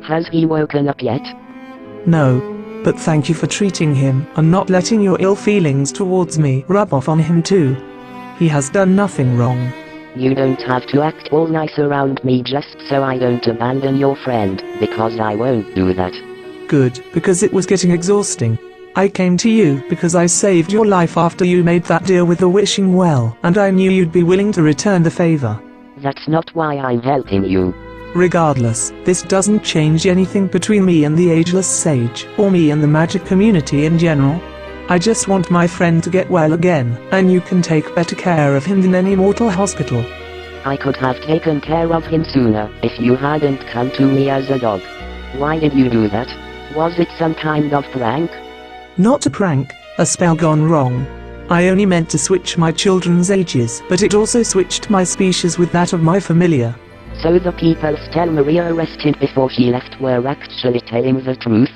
Has he woken up yet? No. But thank you for treating him and not letting your ill feelings towards me rub off on him too. He has done nothing wrong. You don't have to act all nice around me just so I don't abandon your friend, because I won't do that. Good, because it was getting exhausting. I came to you because I saved your life after you made that deal with the wishing well, and I knew you'd be willing to return the favor. That's not why I'm helping you. Regardless, this doesn't change anything between me and the Ageless Sage, or me and the magic community in general. I just want my friend to get well again, and you can take better care of him than any mortal hospital. I could have taken care of him sooner, if you hadn't come to me as a dog. Why did you do that? Was it some kind of prank? Not a prank, a spell gone wrong. I only meant to switch my children's ages, but it also switched my species with that of my familiar. So the people Stella Maria arrested before she left were actually telling the truth?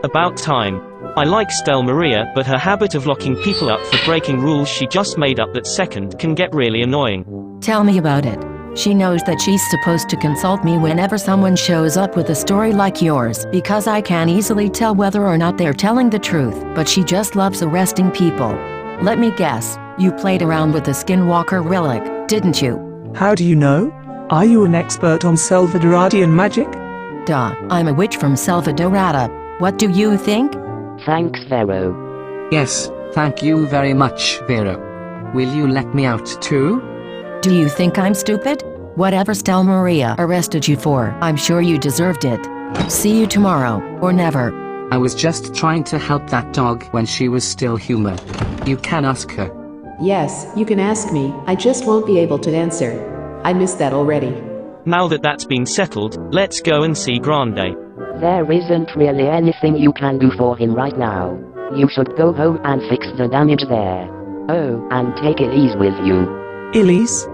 About time. I like Stella Maria, but her habit of locking people up for breaking rules she just made up that second can get really annoying. Tell me about it. She knows that she's supposed to consult me whenever someone shows up with a story like yours, because I can easily tell whether or not they're telling the truth, but she just loves arresting people. Let me guess, you played around with the Skinwalker relic, didn't you? How do you know? Are you an expert on Salvadoradian magic? Duh, I'm a witch from Salvadorada. What do you think? Thanks, Vero. Yes, thank you very much, Vero. Will you let me out too? Do you think I'm stupid? Whatever Stella Maria arrested you for, I'm sure you deserved it. See you tomorrow, or never. I was just trying to help that dog when she was still human. You can ask her. Yes, you can ask me, I just won't be able to answer. I missed that already. Now that that's been settled, let's go and see Grande. There isn't really anything you can do for him right now. You should go home and fix the damage there. Oh, and take Elise with you. Elise?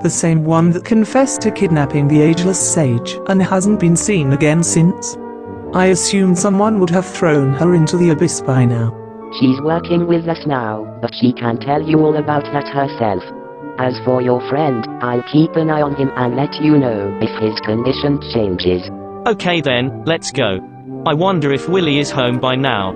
The same one that confessed to kidnapping the Ageless Sage and hasn't been seen again since? I assumed someone would have thrown her into the abyss by now. She's working with us now, but she can tell you all about that herself. As for your friend, I'll keep an eye on him and let you know if his condition changes. Okay then, let's go. I wonder if Willie is home by now.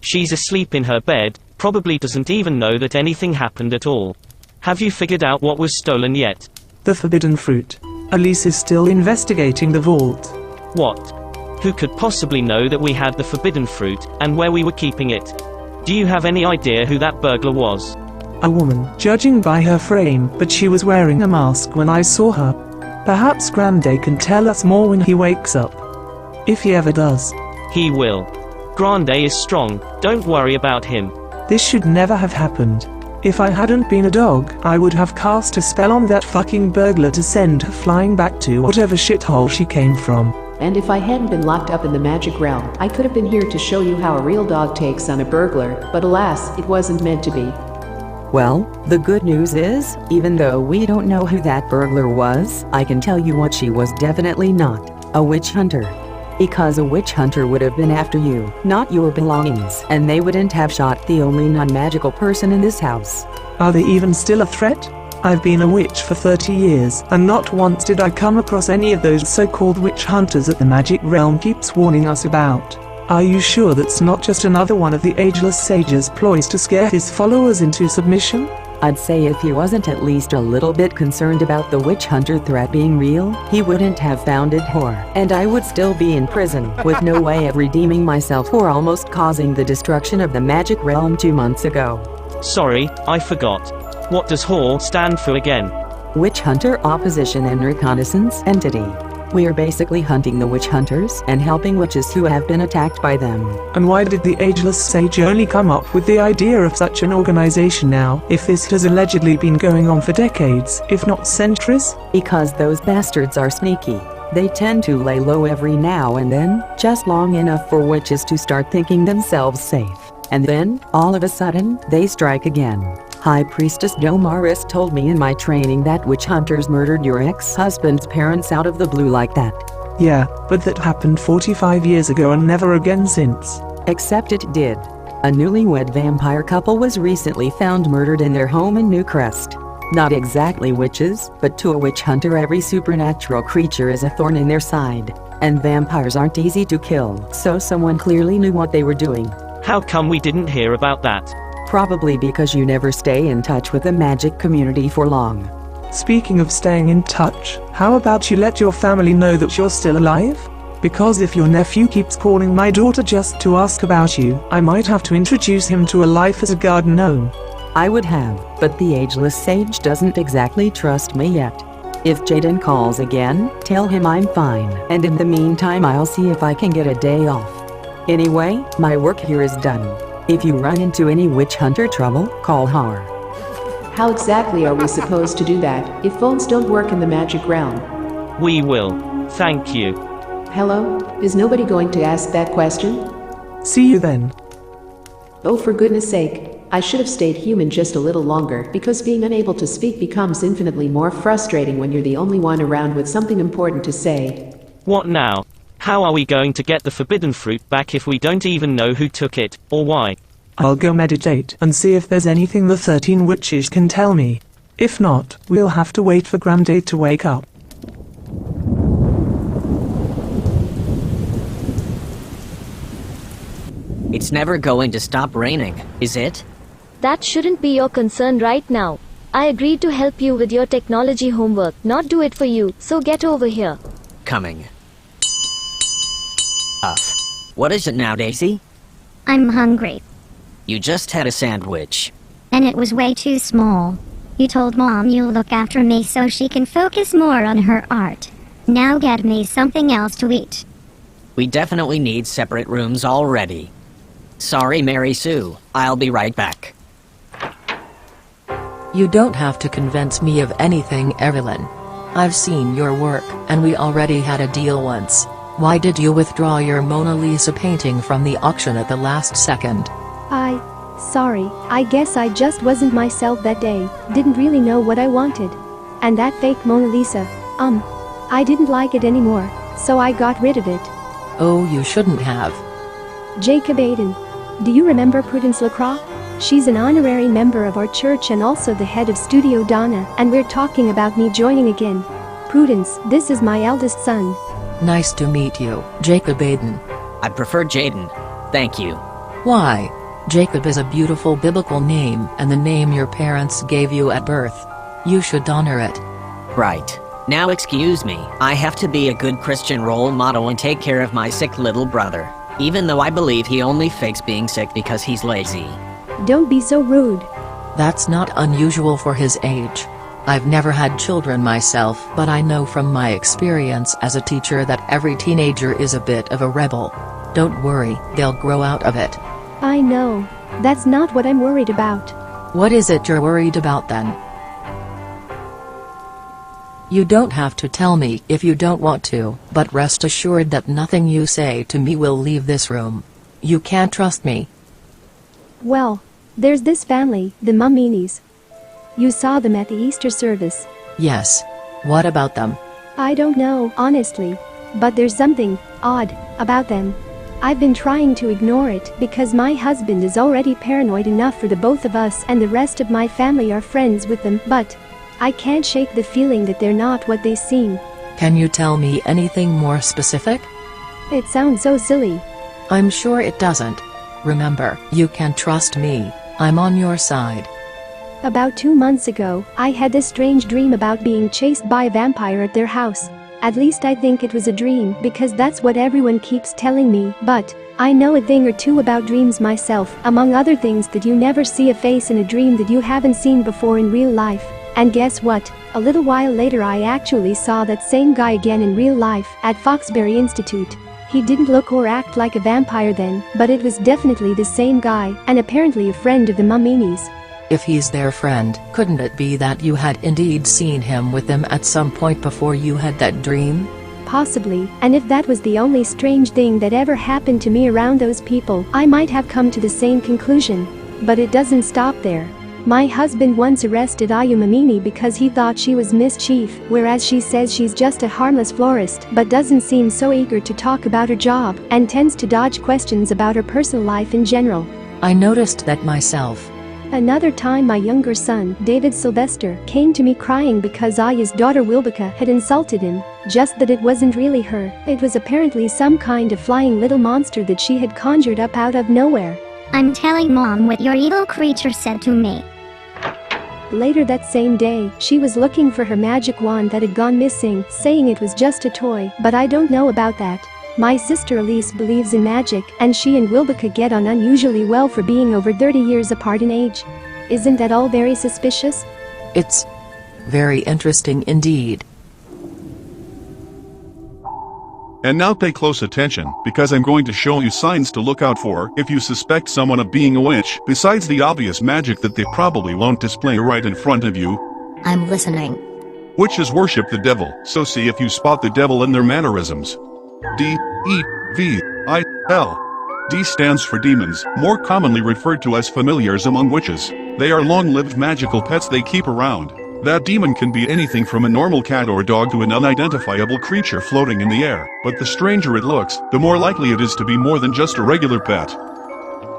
She's asleep in her bed, probably doesn't even know that anything happened at all. Have you figured out what was stolen yet? The forbidden fruit. Elise is still investigating the vault. What? Who could possibly know that we had the forbidden fruit, and where we were keeping it? Do you have any idea who that burglar was? A woman, judging by her frame, but she was wearing a mask when I saw her. Perhaps Grande can tell us more when he wakes up. If he ever does. He will. Grande is strong, don't worry about him. This should never have happened. If I hadn't been a dog, I would have cast a spell on that fucking burglar to send her flying back to whatever shithole she came from. And if I hadn't been locked up in the magic realm, I could have been here to show you how a real dog takes on a burglar, but alas, it wasn't meant to be. Well, the good news is, even though we don't know who that burglar was, I can tell you what she was definitely not. A witch hunter. Because a witch hunter would have been after you, not your belongings, and they wouldn't have shot the only non-magical person in this house. Are they even still a threat? I've been a witch for 30 years, and not once did I come across any of those so-called witch hunters that the magic realm keeps warning us about. Are you sure that's not just another one of the Ageless Sage's ploys to scare his followers into submission? I'd say if he wasn't at least a little bit concerned about the witch hunter threat being real, he wouldn't have founded Whore, and I would still be in prison, with no way of redeeming myself for almost causing the destruction of the magic realm 2 months ago. Sorry, I forgot. What does Whore stand for again? Witch hunter opposition and reconnaissance entity. We're basically hunting the witch hunters and helping witches who have been attacked by them. And why did the ageless sage only come up with the idea of such an organization now, if this has allegedly been going on for decades, if not centuries? Because those bastards are sneaky. They tend to lay low every now and then, just long enough for witches to start thinking themselves safe. And then, all of a sudden, they strike again. High Priestess Domaris told me in my training that witch hunters murdered your ex-husband's parents out of the blue like that. Yeah, but that happened 45 years ago and never again since. Except it did. A newlywed vampire couple was recently found murdered in their home in Newcrest. Not exactly witches, but to a witch hunter every supernatural creature is a thorn in their side. And vampires aren't easy to kill, so someone clearly knew what they were doing. How come we didn't hear about that? Probably because you never stay in touch with the magic community for long. Speaking of staying in touch, how about you let your family know that you're still alive? Because if your nephew keeps calling my daughter just to ask about you, I might have to introduce him to a life as a garden gnome. I would have, but the ageless sage doesn't exactly trust me yet. If Jaden calls again, tell him I'm fine, and in the meantime I'll see if I can get a day off. Anyway, my work here is done. If you run into any witch hunter trouble, call Har. How exactly are we supposed to do that if phones don't work in the magic realm? We will. Thank you. Hello? Is nobody going to ask that question? See you then. Oh, for goodness sake. I should have stayed human just a little longer, because being unable to speak becomes infinitely more frustrating when you're the only one around with something important to say. What now? How are we going to get the forbidden fruit back if we don't even know who took it, or why? I'll go meditate and see if there's anything the 13 witches can tell me. If not, we'll have to wait for Grande to wake up. It's never going to stop raining, is it? That shouldn't be your concern right now. I agreed to help you with your technology homework, not do it for you, so get over here. Coming. What is it now, Daisy? I'm hungry. You just had a sandwich. And it was way too small. You told Mom you'll look after me so she can focus more on her art. Now get me something else to eat. We definitely need separate rooms already. Sorry, Mary Sue. I'll be right back. You don't have to convince me of anything, Evelyn. I've seen your work, and we already had a deal once. Why did you withdraw your Mona Lisa painting from the auction at the last second? Sorry, I guess I just wasn't myself that day, didn't really know what I wanted. And that fake Mona Lisa, I didn't like it anymore, so I got rid of it. Oh, you shouldn't have. Jacob Aiden. Do you remember Prudence Lacroix? She's an honorary member of our church and also the head of Studio Donna, and we're talking about me joining again. Prudence, this is my eldest son. Nice to meet you, Jacob Aiden. I prefer Jaden. Thank you. Why? Jacob is a beautiful biblical name and the name your parents gave you at birth. You should honor it. Right. Now excuse me, I have to be a good Christian role model and take care of my sick little brother. Even though I believe he only fakes being sick because he's lazy. Don't be so rude. That's not unusual for his age. I've never had children myself, but I know from my experience as a teacher that every teenager is a bit of a rebel. Don't worry, they'll grow out of it. I know. That's not what I'm worried about. What is it you're worried about then? You don't have to tell me if you don't want to, but rest assured that nothing you say to me will leave this room. You can't trust me. Well, there's this family, the Mamminis. You saw them at the Easter service. Yes. What about them? I don't know, honestly. But there's something odd about them. I've been trying to ignore it because my husband is already paranoid enough for the both of us, and the rest of my family are friends with them, but I can't shake the feeling that they're not what they seem. Can you tell me anything more specific? It sounds so silly. I'm sure it doesn't. Remember, you can trust me. I'm on your side. About 2 months ago, I had this strange dream about being chased by a vampire at their house. At least I think it was a dream because that's what everyone keeps telling me, but I know a thing or two about dreams myself, among other things that you never see a face in a dream that you haven't seen before in real life. And guess what? A little while later I actually saw that same guy again in real life at Foxbury Institute. He didn't look or act like a vampire then, but it was definitely the same guy, and apparently a friend of the Mamminis. If he's their friend, couldn't it be that you had indeed seen him with them at some point before you had that dream? Possibly, and if that was the only strange thing that ever happened to me around those people, I might have come to the same conclusion. But it doesn't stop there. My husband once arrested Mammini because he thought she was mischief, whereas she says she's just a harmless florist but doesn't seem so eager to talk about her job and tends to dodge questions about her personal life in general. I noticed that myself. Another time my younger son, David Sylvester, came to me crying because Aya's daughter Wilbica had insulted him, just that it wasn't really her, it was apparently some kind of flying little monster that she had conjured up out of nowhere. I'm telling Mom what your evil creature said to me. Later that same day, she was looking for her magic wand that had gone missing, saying it was just a toy, but I don't know about that. My sister Elise believes in magic, and she and Wilbica get on unusually well for being over 30 years apart in age. Isn't that all very suspicious? It's very interesting indeed. And now pay close attention, because I'm going to show you signs to look out for if you suspect someone of being a witch, besides the obvious magic that they probably won't display right in front of you. I'm listening. Witches worship the devil, so see if you spot the devil in their mannerisms. D-E-V-I-L. D stands for demons, more commonly referred to as familiars among witches. They are long-lived magical pets they keep around. That demon can be anything from a normal cat or dog to an unidentifiable creature floating in the air, but the stranger it looks, the more likely it is to be more than just a regular pet.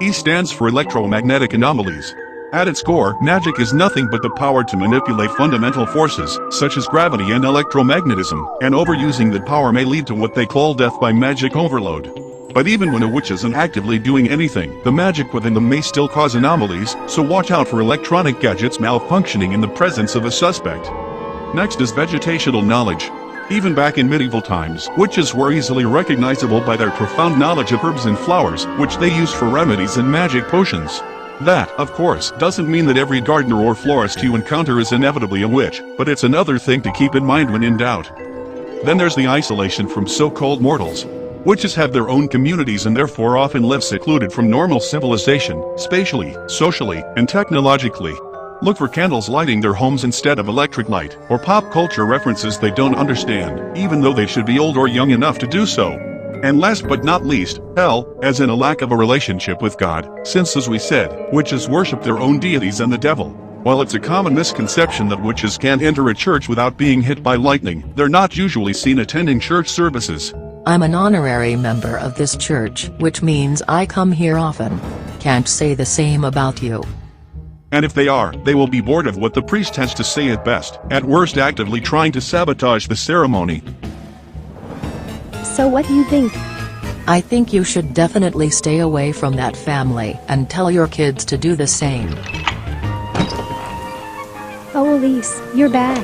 E stands for electromagnetic anomalies. At its core, magic is nothing but the power to manipulate fundamental forces, such as gravity and electromagnetism, and overusing that power may lead to what they call death by magic overload. But even when a witch isn't actively doing anything, the magic within them may still cause anomalies, so watch out for electronic gadgets malfunctioning in the presence of a suspect. Next is vegetational knowledge. Even back in medieval times, witches were easily recognizable by their profound knowledge of herbs and flowers, which they used for remedies and magic potions. That, of course, doesn't mean that every gardener or florist you encounter is inevitably a witch, but it's another thing to keep in mind when in doubt. Then there's the isolation from so-called mortals. Witches have their own communities and therefore often live secluded from normal civilization, spatially, socially, and technologically. Look for candles lighting their homes instead of electric light, or pop culture references they don't understand, even though they should be old or young enough to do so. And last but not least, hell, as in a lack of a relationship with God, since as we said, witches worship their own deities and the devil. While it's a common misconception that witches can't enter a church without being hit by lightning, they're not usually seen attending church services. I'm an honorary member of this church, which means I come here often. Can't say the same about you. And if they are, they will be bored of what the priest has to say at best, at worst actively trying to sabotage the ceremony. So what do you think? I think you should definitely stay away from that family and tell your kids to do the same. Oh Elise, you're back.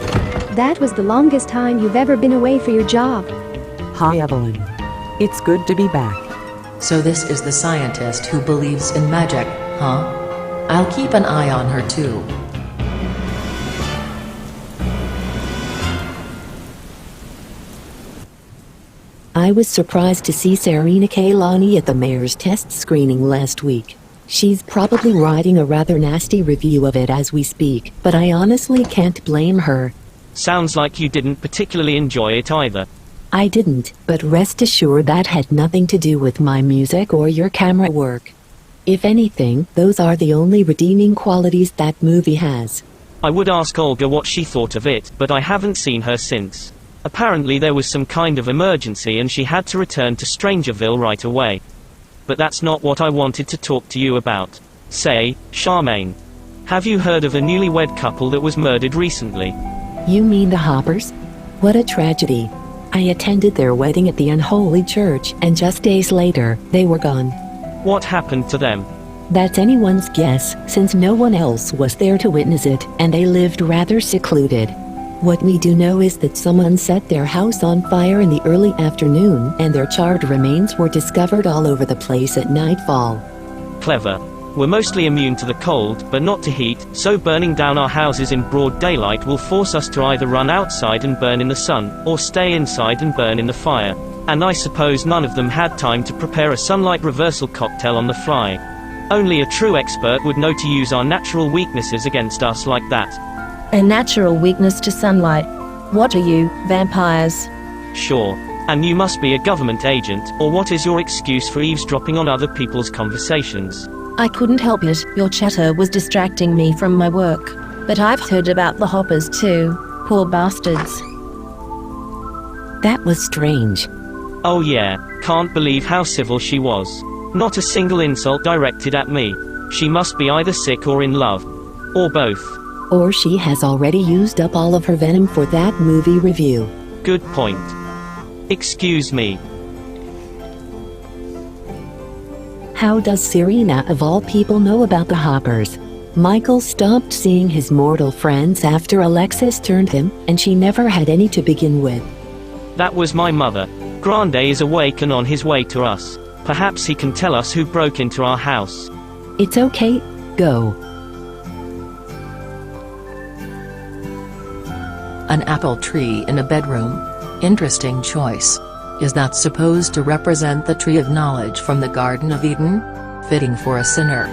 That was the longest time you've ever been away for your job. Hi Evelyn. It's good to be back. So this is the scientist who believes in magic, huh? I'll keep an eye on her too. I was surprised to see Serena Kailani at the mayor's test screening last week. She's probably writing a rather nasty review of it as we speak, but I honestly can't blame her. Sounds like you didn't particularly enjoy it either. I didn't, but rest assured that had nothing to do with my music or your camera work. If anything, those are the only redeeming qualities that movie has. I would ask Olga what she thought of it, but I haven't seen her since. Apparently there was some kind of emergency and she had to return to Strangerville right away. But that's not what I wanted to talk to you about. Say, Charmaine, have you heard of a newlywed couple that was murdered recently? You mean the Hoppers? What a tragedy. I attended their wedding at the unholy church, and just days later, they were gone. What happened to them? That's anyone's guess, since no one else was there to witness it, and they lived rather secluded. What we do know is that someone set their house on fire in the early afternoon, and their charred remains were discovered all over the place at nightfall. Clever. We're mostly immune to the cold, but not to heat, so burning down our houses in broad daylight will force us to either run outside and burn in the sun, or stay inside and burn in the fire. And I suppose none of them had time to prepare a sunlight reversal cocktail on the fly. Only a true expert would know to use our natural weaknesses against us like that. A natural weakness to sunlight. What are you, vampires? Sure. And you must be a government agent, or what is your excuse for eavesdropping on other people's conversations? I couldn't help it, your chatter was distracting me from my work. But I've heard about the hoppers too. Poor bastards. That was strange. Oh yeah, can't believe how civil she was. Not a single insult directed at me. She must be either sick or in love. Or both. Or she has already used up all of her venom for that movie review. Good point. Excuse me. How does Serena of all people know about the hoppers? Michael stopped seeing his mortal friends after Alexis turned him, and she never had any to begin with. That was my mother. Grande is awake and on his way to us. Perhaps he can tell us who broke into our house. It's okay, go. An apple tree in a bedroom. Interesting choice. Is that supposed to represent the tree of knowledge from the Garden of Eden? Fitting for a sinner.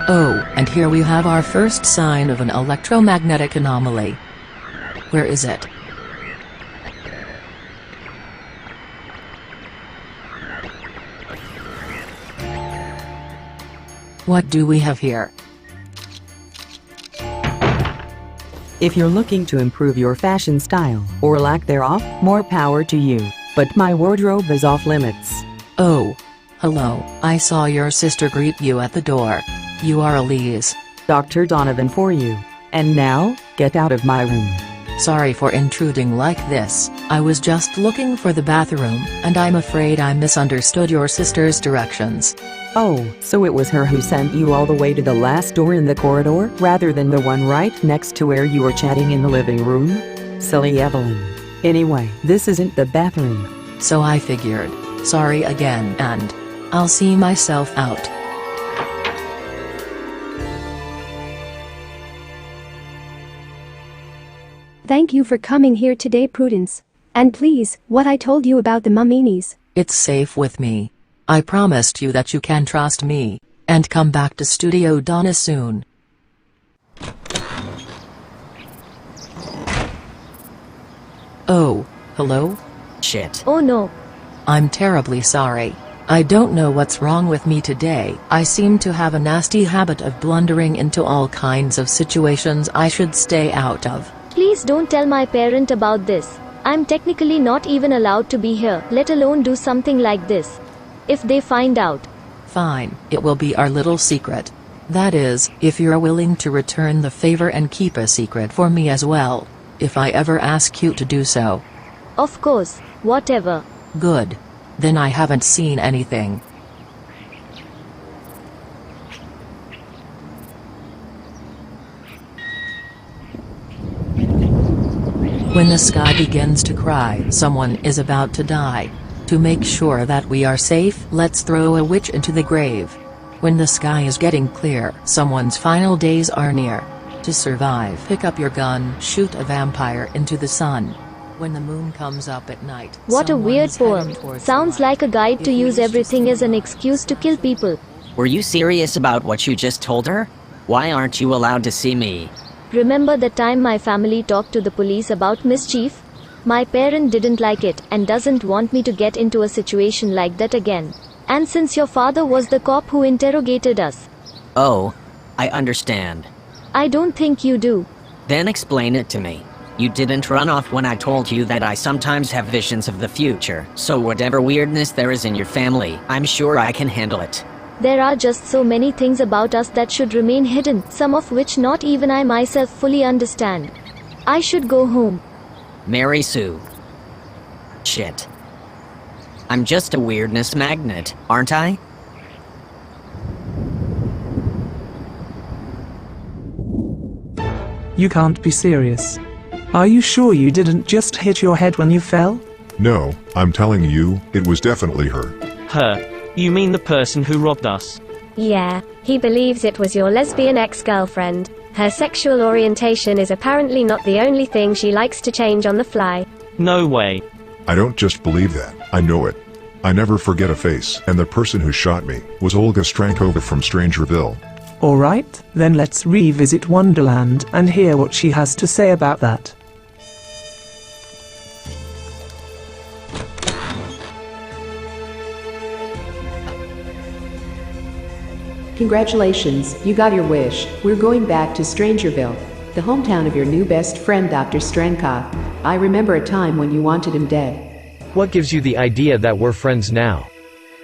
Oh, and here we have our first sign of an electromagnetic anomaly. Where is it? What do we have here? If you're looking to improve your fashion style, or lack thereof, more power to you. But my wardrobe is off limits. Oh. Hello, I saw your sister greet you at the door. You are Elise. Dr. Donovan for you. And now, get out of my room. Sorry for intruding like this. I was just looking for the bathroom, and I'm afraid I misunderstood your sister's directions. Oh, so it was her who sent you all the way to the last door in the corridor, rather than the one right next to where you were chatting in the living room? Silly Evelyn. Anyway, this isn't the bathroom. So I figured. Sorry again, and I'll see myself out. Thank you for coming here today, Prudence. And please, what I told you about the Mamminis. It's safe with me. I promised you that you can trust me, and come back to Studio Donna soon. Oh, hello? Shit. Oh no. I'm terribly sorry. I don't know what's wrong with me today. I seem to have a nasty habit of blundering into all kinds of situations I should stay out of. Please don't tell my parent about this. I'm technically not even allowed to be here, let alone do something like this. If they find out. Fine, it will be our little secret. That is, if you're willing to return the favor and keep a secret for me as well. If I ever ask you to do so. Of course, whatever. Good. Then I haven't seen anything. When the sky begins to cry, someone is about to die. To make sure that we are safe, let's throw a witch into the grave. When the sky is getting clear, someone's final days are near. To survive, pick up your gun, shoot a vampire into the sun. When the moon comes up at night. What a weird poem. Sounds like a guide to use everything as an excuse to kill people. Were you serious about what you just told her? Why aren't you allowed to see me? Remember the time my family talked to the police about mischief? My parent didn't like it, and doesn't want me to get into a situation like that again. And since your father was the cop who interrogated us. Oh, I understand. I don't think you do. Then explain it to me. You didn't run off when I told you that I sometimes have visions of the future, so whatever weirdness there is in your family, I'm sure I can handle it. There are just so many things about us that should remain hidden, some of which not even I myself fully understand. I should go home. Mary Sue. Shit. I'm just a weirdness magnet, aren't I? You can't be serious. Are you sure you didn't just hit your head when you fell? No, I'm telling you, it was definitely her. Her. You mean the person who robbed us? Yeah, he believes it was your lesbian ex-girlfriend. Her sexual orientation is apparently not the only thing she likes to change on the fly. No way. I don't just believe that, I know it. I never forget a face, and the person who shot me was Olga Strankova from Strangerville. Alright, then let's revisit Wonderland and hear what she has to say about that. Congratulations, you got your wish. We're going back to Strangerville, the hometown of your new best friend Dr. Strankov. I remember a time when you wanted him dead. What gives you the idea that we're friends now?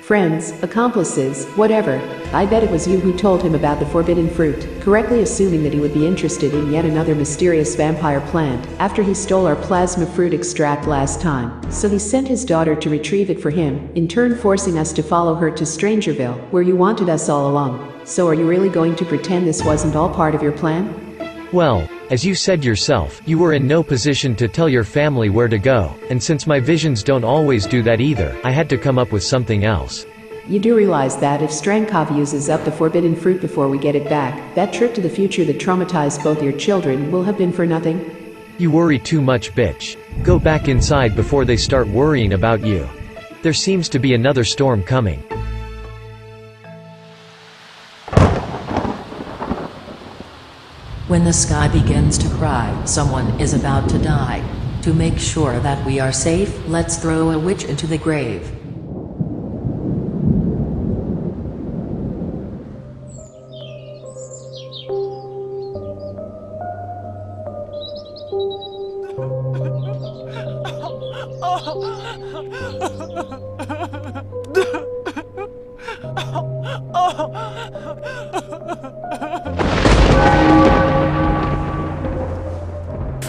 Friends, accomplices, whatever. I bet it was you who told him about the forbidden fruit, correctly assuming that he would be interested in yet another mysterious vampire plant, after he stole our plasma fruit extract last time. So he sent his daughter to retrieve it for him, in turn forcing us to follow her to Strangerville, where you wanted us all along. So are you really going to pretend this wasn't all part of your plan? Well, as you said yourself, you were in no position to tell your family where to go, and since my visions don't always do that either, I had to come up with something else. You do realize that if Strankov uses up the forbidden fruit before we get it back, that trip to the future that traumatized both your children will have been for nothing? You worry too much, bitch. Go back inside before they start worrying about you. There seems to be another storm coming. When the sky begins to cry, someone is about to die. To make sure that we are safe, let's throw a witch into the grave.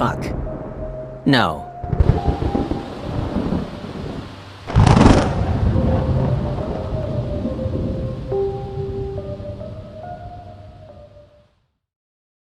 Fuck. No.